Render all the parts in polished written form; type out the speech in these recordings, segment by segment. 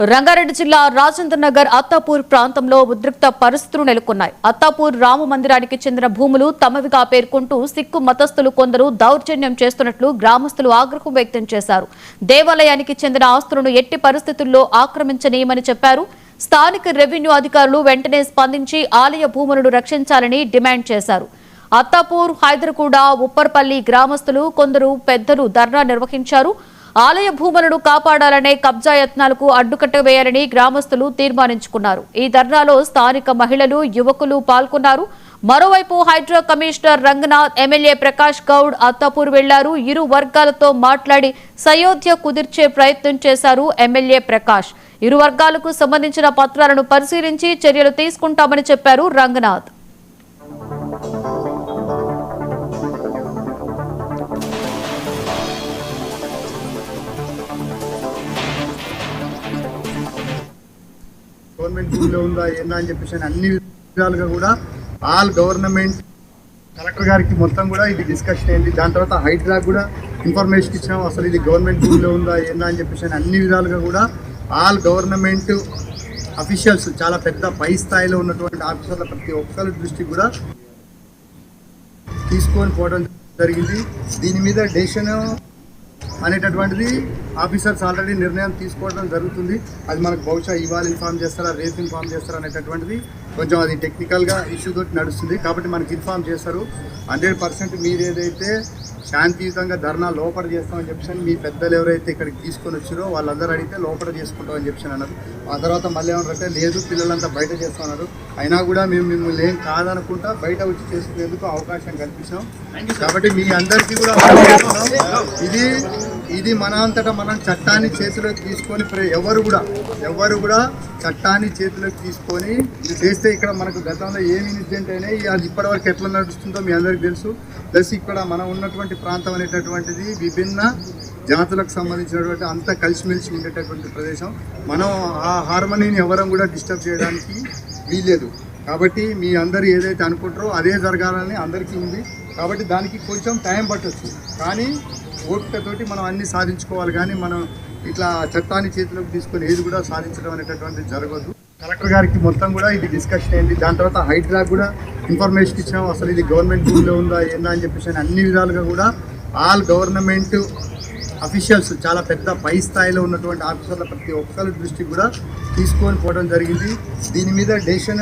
రంగారెడ్డి జిల్లా రాజేంద్ర నగర్ అత్తాపూర్ ప్రాంతంలో ఉద్రిక్త పరిస్థితులు నెలకొన్నాయి. అత్తాపూర్ రామ మందిరానికి చెందిన భూములు తమవిగా పేర్కొంటూ సిక్కు మతస్థులు కొందరు దౌర్జన్యం చేస్తున్నట్లు గ్రామస్తులు ఆగ్రహం వ్యక్తం చేశారు. దేవాలయానికి చెందిన ఆస్తులను ఎట్టి పరిస్థితుల్లో ఆక్రమించనీయమని చెప్పారు. స్థానిక రెవెన్యూ అధికారులు వెంటనే స్పందించి ఆలయ భూములను రక్షించాలని డిమాండ్ చేశారు. అత్తాపూర్, హైదరగూడ, ఉప్పర్పల్లి గ్రామస్తులు కొందరు పెద్దలు ధర్నా నిర్వహించారు. ఆలయ భూములను కాపాడాలనే కబ్జా యత్నాలకు అడ్డుకట్ట వేయాలని గ్రామస్తులు తీర్మానించుకున్నారు. ఈ ధర్నాలో స్థానిక మహిళలు, యువకులు పాల్గొన్నారు. మరోవైపు హైడ్రా కమిషనర్ రంగనాథ్, ఎమ్మెల్యే ప్రకాష్ గౌడ్ అత్తాపూర్ వెళ్లారు. ఇరు వర్గాలతో మాట్లాడి సయోధ్య కుదిర్చే ప్రయత్నం చేశారు ఎమ్మెల్యే ప్రకాష్. ఇరు వర్గాలకు సంబంధించిన పత్రాలను పరిశీలించి చర్యలు తీసుకుంటామని చెప్పారు రంగనాథ్. గవర్నమెంట్ భూమిలో ఉందా ఏందా అని చెప్పేసి అన్ని విధాలుగా కూడా ఆల్ గవర్నమెంట్ కలెక్టర్ గారికి మొత్తం కూడా ఇది డిస్కషన్ అయింది. దాని తర్వాత హైడ్రా కూడా ఇన్ఫర్మేషన్ ఇచ్చాము, అసలు ఇది గవర్నమెంట్ భూమిలో ఉందా ఏందా అని చెప్పేసి అన్ని విధాలుగా కూడా ఆల్ గవర్నమెంట్ అఫీషియల్స్, చాలా పెద్ద పై స్థాయిలో ఉన్నటువంటి ఆఫీసర్ల ప్రతి ఒక్కరి దృష్టి కూడా తీసుకొని పోవడం జరిగింది. దీని మీద డెసిషన్ అనేటటువంటిది ఆఫీసర్స్ ఆల్రెడీ నిర్ణయం తీసుకోవడం జరుగుతుంది. అది మనకు బహుశా ఇవాళ ఇన్ఫార్మ్ చేస్తారా, రేపు ఇన్ఫార్మ్ చేస్తారా అనేటటువంటిది కొంచెం అది టెక్నికల్గా ఇష్యూ తోటి నడుస్తుంది. కాబట్టి మనకి ఇన్ఫార్మ్ చేస్తారు. 100% మీరు ఏదైతే శాంతియుతంగా ధర్నా లోపల చేస్తామని చెప్పేసి మీ పెద్దలు ఎవరైతే ఇక్కడికి తీసుకొని వచ్చారో వాళ్ళందరూ అడిగితే లోపల చేసుకుంటామని చెప్పేసి అన్నారు. ఆ తర్వాత మళ్ళీ ఏమన్నారంటే లేదు పిల్లలంతా బయట చేస్తున్నారు, అయినా కూడా మేము మిమ్మల్ని ఏం కాదనుకుంటా బయట వచ్చి చేసుకునేందుకు అవకాశం కల్పించాం. కాబట్టి మీ అందరికీ కూడా ఇది మన అంతటా మనం చట్టాన్ని చేతిలోకి తీసుకొని ఎవరు కూడా చట్టాన్ని చేతిలోకి తీసుకొని చేస్తే ఇక్కడ మనకు గతంలో ఏమి ఇన్సిడెంట్ అయినాయి, అది ఇప్పటివరకు ఎట్లా నడుస్తుందో మీ అందరికీ తెలుసు. ప్లస్ ఇక్కడ మనం ఉన్నటువంటి ప్రాంతం అనేటటువంటిది విభిన్న జాతులకు సంబంధించినటువంటి అంత కలిసిమెలిసి ఉండేటటువంటి ప్రదేశం. మనం ఆ హార్మనీని ఎవరం కూడా డిస్టర్బ్ చేయడానికి వీల్లేదు. కాబట్టి మీ అందరూ ఏదైతే అనుకుంటారో అదే జరగాలని అందరికీ ఉంది. కాబట్టి దానికి కొంచెం టైం పట్టవచ్చు, కానీ ఓపికతోటి మనం అన్ని సాధించుకోవాలి. కానీ మనం ఇట్లా చట్టాన్ని చేతిలోకి తీసుకొని ఏది కూడా సాధించడం అనేటటువంటిది జరగదు. కలెక్టర్ గారికి మొత్తం కూడా ఇది డిస్కషన్ అయింది. దాని తర్వాత హైడ్రా కూడా ఇన్ఫర్మేషన్ ఇచ్చాము, అసలు ఇది గవర్నమెంట్ భూమిలో ఉందా ఏందా అని చెప్పేసి అన్ని విధాలుగా కూడా ఆల్ గవర్నమెంట్ అఫీషియల్స్, చాలా పెద్ద పై స్థాయిలో ఉన్నటువంటి ఆఫీసర్ల ప్రతి ఒక్కరి దృష్టి కూడా తీసుకొని పోవడం జరిగింది. దీని మీద డెసిషన్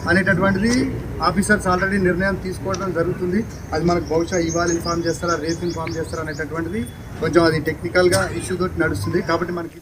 అనేటటువంటిది ఆఫీసర్స్ ఆల్రెడీ నిర్ణయం తీసుకోవడం జరుగుతుంది. అది మనకు బహుశా ఇవాళ ఇన్ఫార్మ్ చేస్తారా, రేపు ఇన్ఫార్మ్ చేస్తారా అనేటటువంటిది కొంచెం అది టెక్నికల్గా ఇష్యూ తోటి నడుస్తుంది. కాబట్టి మనకి